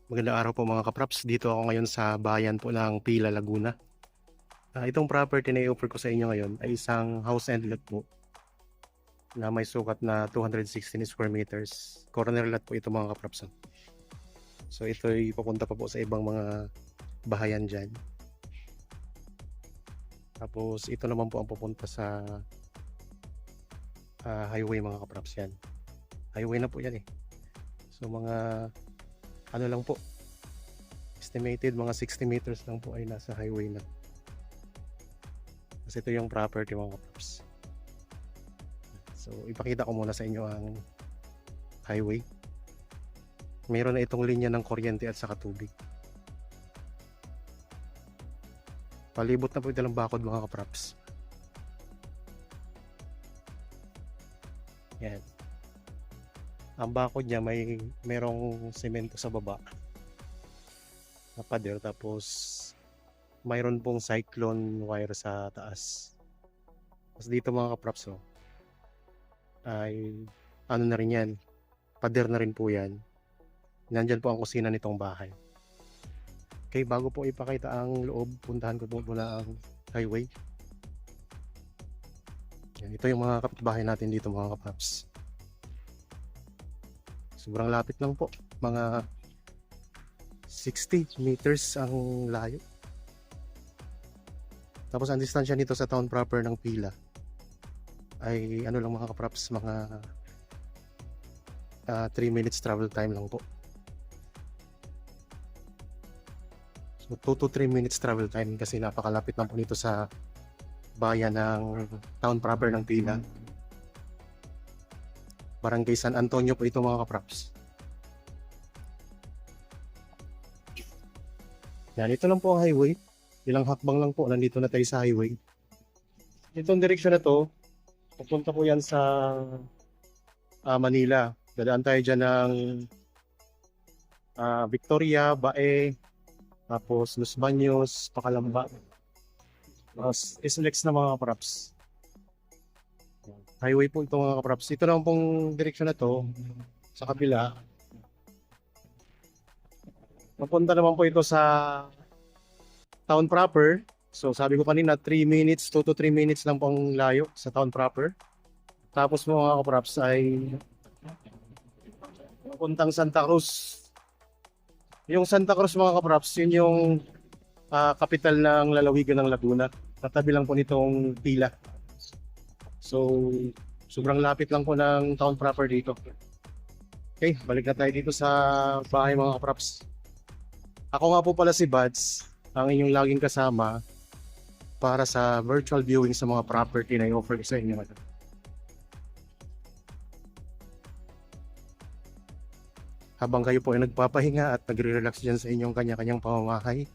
Magandang araw po mga kapraps. Dito ako ngayon sa bayan po ng Pila, Laguna. Itong property na i-offer ko sa inyo ngayon ay isang house and lot po na may sukat na 216 square meters. Corner lot po ito mga kapraps. So ito ay papunta pa po sa ibang mga bahayan dyan. Tapos ito naman po ang pupunta sa highway mga kapraps yan. Highway na po yan eh. So mga ano lang po, estimated mga 60 meters lang po ay nasa highway na. Kasi ito yung property mga kapraps. So ipakita ko muna sa inyo ang highway. Mayroon na itong linya ng kuryente at saka tubig. Palibot na po ito ng bakod mga kapraps. Yan. Ang bakod niya merong semento sa baba na pader, tapos mayroon pong cyclone wire sa taas. Tapos dito mga kapraps ay ano na rin yan, pader na rin po yan. Nandyan po ang kusina nitong bahay. Okay, bago po ipakita ang loob, puntahan ko po muna ang highway. Yan, ito yung mga kapitbahay natin dito mga kapraps. Sobrang lapit lang po, mga 60 meters ang layo. Tapos ang distansya nito sa town proper ng Pila ay ano lang mga kapraps, mga 3 minutes travel time lang po. So 2 to 3 minutes travel time kasi napakalapit lang po nito sa bayan ng town proper ng Pila. Barangay San Antonio po ito mga kapraps. Yan, ito lang po ang highway. Ilang hakbang lang po, nandito na tayo sa highway. Itong direksyon na to, pupunta po yan sa Manila. Dadaan tayo dyan ng Victoria, Bae, tapos Los Baños, Pacalamba. Tapos islex na mga kapraps. Highway po ito mga kapraps. Ito lang pong direksyon na to, sa kabila. Mapunta naman po ito sa town proper. So sabi ko kanina 3 minutes, 2 to 3 minutes lang pong layo sa town proper. Tapos mga kapraps ay papuntang Santa Cruz. Yung Santa Cruz mga kapraps, yun yung kapital ng lalawigan ng Laguna. Tatabi lang po nitong Pila. So sobrang lapit lang po ng town proper dito. Okay, balik na tayo dito sa bahay mga kapraps. Ako nga po pala si Bads, ang inyong laging kasama para sa virtual viewing sa mga property na i-offer ko sa inyo. Habang kayo po ay nagpapahinga at nagre-relax dyan sa inyong kanya-kanyang pamamahay,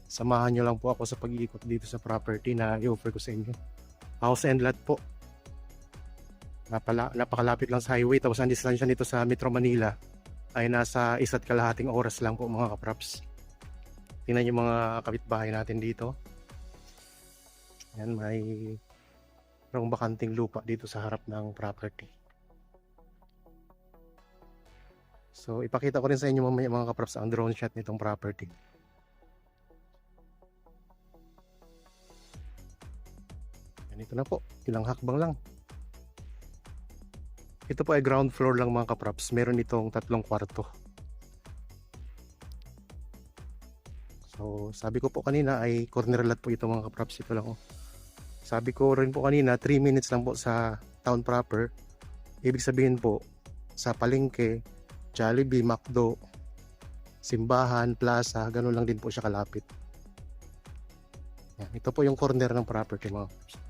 samahan nyo lang po ako sa pag-iikot dito sa property na i-offer ko sa inyo. House and lot po. Napakalapit lang sa highway, tapos ang distansya nito sa Metro Manila ay nasa 1.5 oras lang po mga kapraps. Tingnan yung mga kapitbahay natin dito. Yan, mayroong bakanting lupa dito sa harap ng property. So ipakita ko rin sa inyo mamaya mga kapraps ang drone shot nitong property. Yan, ito na po, ilang hakbang lang. Ito po ay ground floor lang mga kapraps. Meron itong 3 kwarto. So sabi ko po kanina ay corner lot po ito mga kapraps. Ito lang oh. Sabi ko rin po kanina 3 minutes lang po sa town proper. Ibig sabihin po sa palengke, Jollibee, McDo, simbahan, plaza, ganun lang din po siya kalapit. Yan, ito po yung corner ng property mga kapraps.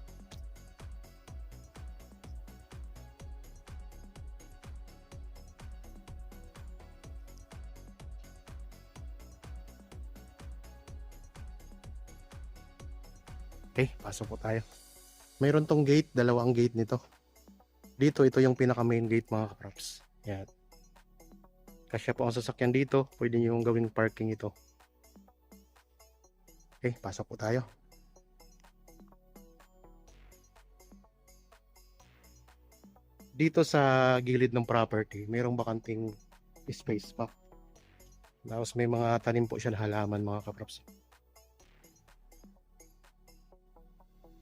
Okay, pasok po tayo. Mayroon tong gate, dalawang gate nito. Dito, ito yung pinaka main gate mga kapraps. Yan. Kasya po ang sasakyan dito, pwede nyo yung gawing parking ito. Okay, pasok po tayo. Dito sa gilid ng property, mayroong bakanting space pa. Tapos may mga tanim po siya na halaman mga kaprops.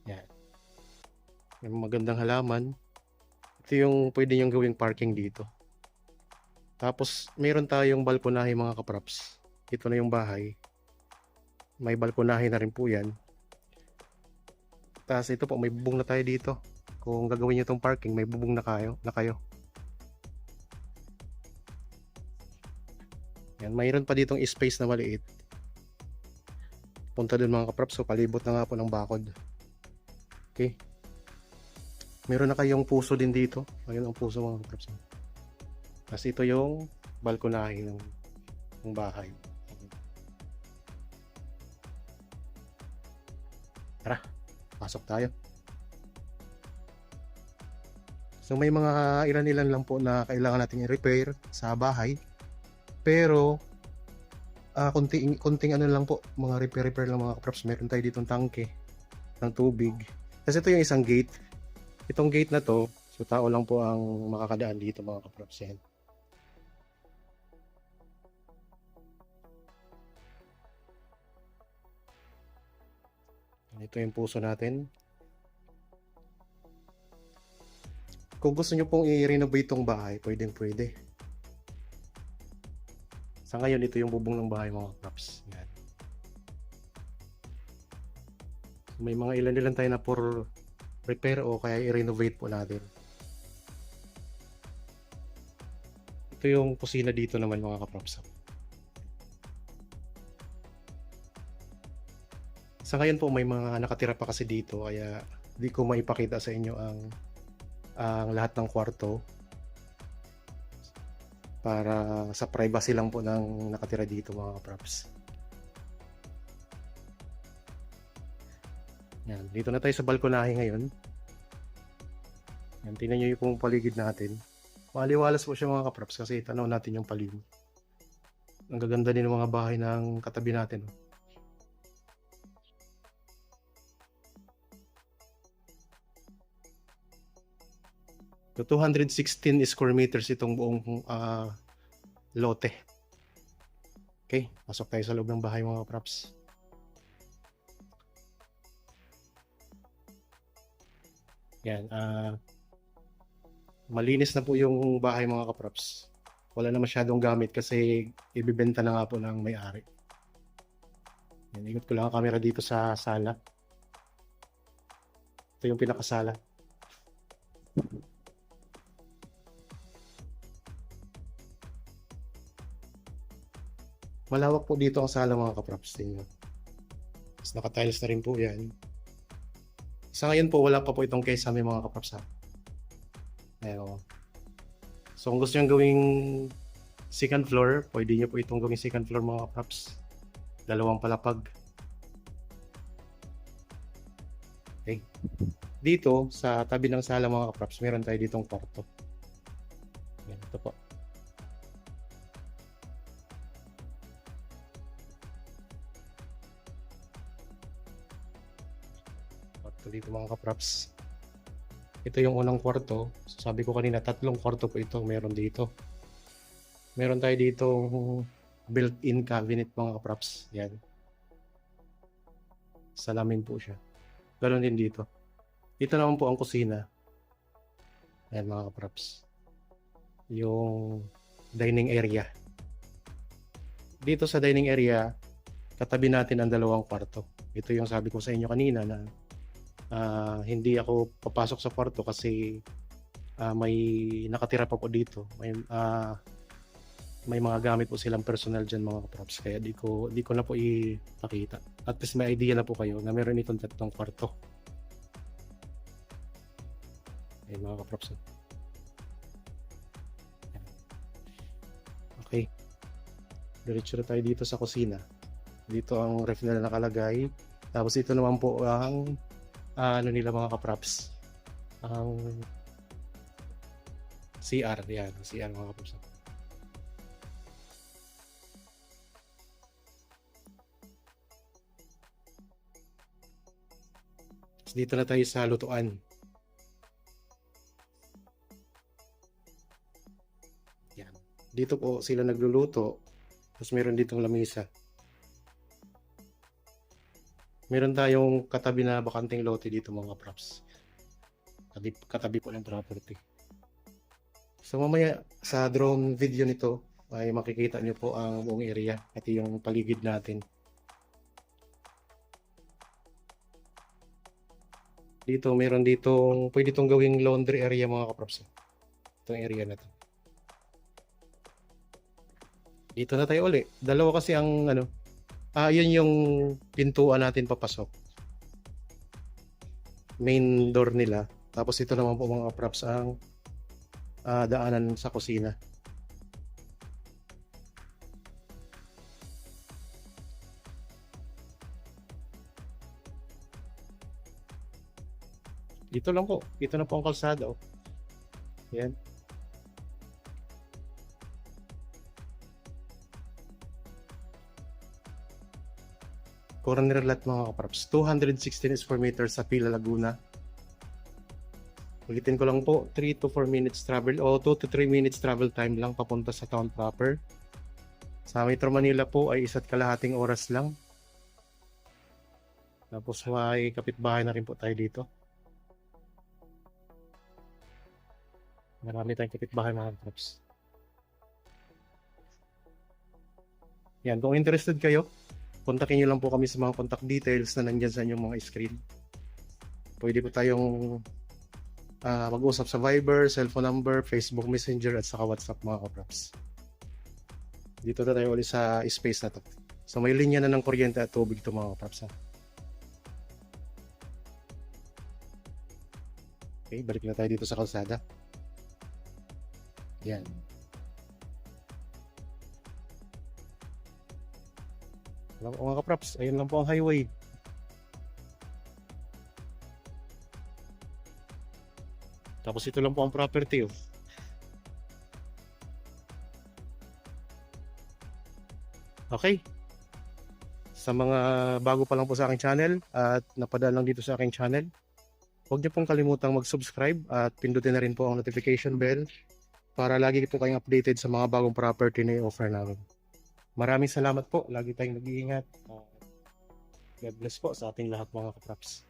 Yan. May magandang halaman. Ito yung pwede niyong gawing parking dito. Tapos mayroon tayong balkonahe mga kaprops. Ito na yung bahay. May balkonahe na rin po yan. Tapos ito po, may bubong na tayo dito. Kung gagawin nyo itong parking, may bubong na kayo. Yan, mayroon pa ditong space na maliit. Punta dun mga kaprops, so palibot na nga po ng bakod. Okay. Meron na kayong puso din dito. Ayun ang puso mga kaprops. Tapos ito yung balkonahe ng bahay. Tara, pasok tayo. So may mga ilan-ilan lang po na kailangan natin i-repair sa bahay. Pero konting ano lang po, mga repair lang mga kaprops. Meron tayo ditong tangke ng tubig. Kasi ito yung isang gate. Itong gate na to, so tao lang po ang makakadaan dito mga kaprops. Yan. Ito yung puso natin. Kung gusto nyo pong i-renovate itong bahay, pwede. Sa ngayon, ito yung bubong ng bahay mga kaprops. Yan. May mga ilan-ilan tayo na for repair o kaya i-renovate po natin. Ito yung kusina dito naman mga kaprops. Sa ngayon po may mga nakatira pa kasi dito kaya di ko maipakita sa inyo ang lahat ng kwarto para sa privacy lang po ng nakatira dito mga kaprops. Yan, dito na tayo sa balkonahe ngayon. Yan, tingnan nyo yung paligid natin. Maliwalas po siya mga kaprops kasi tanaw natin yung paligid. Ang gaganda din ng mga bahay ng katabi natin. So 216 square meters itong buong lote. Okay, pasok tayo sa loob ng bahay mga kaprops. Yan, malinis na po yung bahay mga kaprops. Wala na masyadong gamit kasi ibibenta na nga po ng may-ari. Yan, ikot ko lang ang camera dito sa sala. Ito yung pinakasala. Malawak po dito ang sala mga kaprops. Tapos naka-tiles na rin po yan. Sa ngayon po wala pa po itong kesame mga kaprops. Ayun. So kung gusto nyo gawing second floor, pwede nyo po itong gawing second floor mga kaprops. Dalawang palapag. Okay. Dito sa tabi ng sala mga kaprops, meron tayo ditong kwarto. Yan, ito po. Dito mga kaprops, ito yung unang kwarto. So, sabi ko kanina 3 kwarto po ito meron dito. Meron tayo dito built-in cabinet mga kaprops. Yan, salamin po siya. Ganoon din dito. Dito naman po ang kusina. Yan mga kaprops, yung dining area. Dito sa dining area katabi natin ang 2 kwarto. Ito yung sabi ko sa inyo kanina na hindi ako papasok sa kwarto kasi may nakatira pa po dito. May mga gamit po silang personal dyan mga kaprops. Kaya di ko na po ipakita. At least may idea na po kayo na meron itong 3 kwarto. Ayun mga kaprops. Okay. Diretso na tayo dito sa kusina. Dito ang ref na nakalagay. Tapos ito naman po ang ano nila mga kaprops, ang CR. Yan, CR mga kaprops. Dito na tayo sa lutuan. Yan, dito po sila nagluluto. Tapos meron ditong lamisa. Meron tayong katabi na bakanting lote dito mga props. Katabi po ng property. So mamaya sa drone video nito ay makikita nyo po ang buong area. Ito yung paligid natin. Dito meron ditong pwede itong gawing laundry area mga kaprops. Itong area na to. Dito na tayo uli. Dalawa kasi ang ano. Yun yung pintuan natin papasok. Main door nila. Tapos ito naman po mga props ang daanan sa kusina. Dito lang po. Ito na po ang kalsada. Oh. Yan. Corner lot mga kaprops. 216 square meters sa Pila, Laguna. Ulitin ko lang po, 3 to 4 minutes travel o 2 to 3 minutes travel time lang papunta sa town proper. Sa Metro Manila po ay 1.5 oras lang. Tapos may kapitbahay na rin po tayo dito. Marami tayong kapitbahay mga kaprops. Yan, kung interested kayo, kontakin nyo lang po kami sa mga contact details na nandyan sa inyong mga screen. Pwede po tayong mag-usap sa Viber, cellphone number, Facebook Messenger at saka WhatsApp mga kaprops. Dito na tayo ulit sa space na to. So may linya na ng kuryente at tubig to mga kaprops. Okay, balik na tayo dito sa kalsada. Yan. Mga kaprops, ayun lang po ang highway. Tapos ito lang po ang property. Oh. Okay. Sa mga bago pa lang po sa aking channel at napadaan lang dito sa aking channel, huwag niyo pong kalimutang mag-subscribe at pindutin na rin po ang notification bell para lagi po kayong updated sa mga bagong property na i-offer namin. Maraming salamat po. Lagi tayong nag-iingat. God bless po sa ating lahat mga kaprops.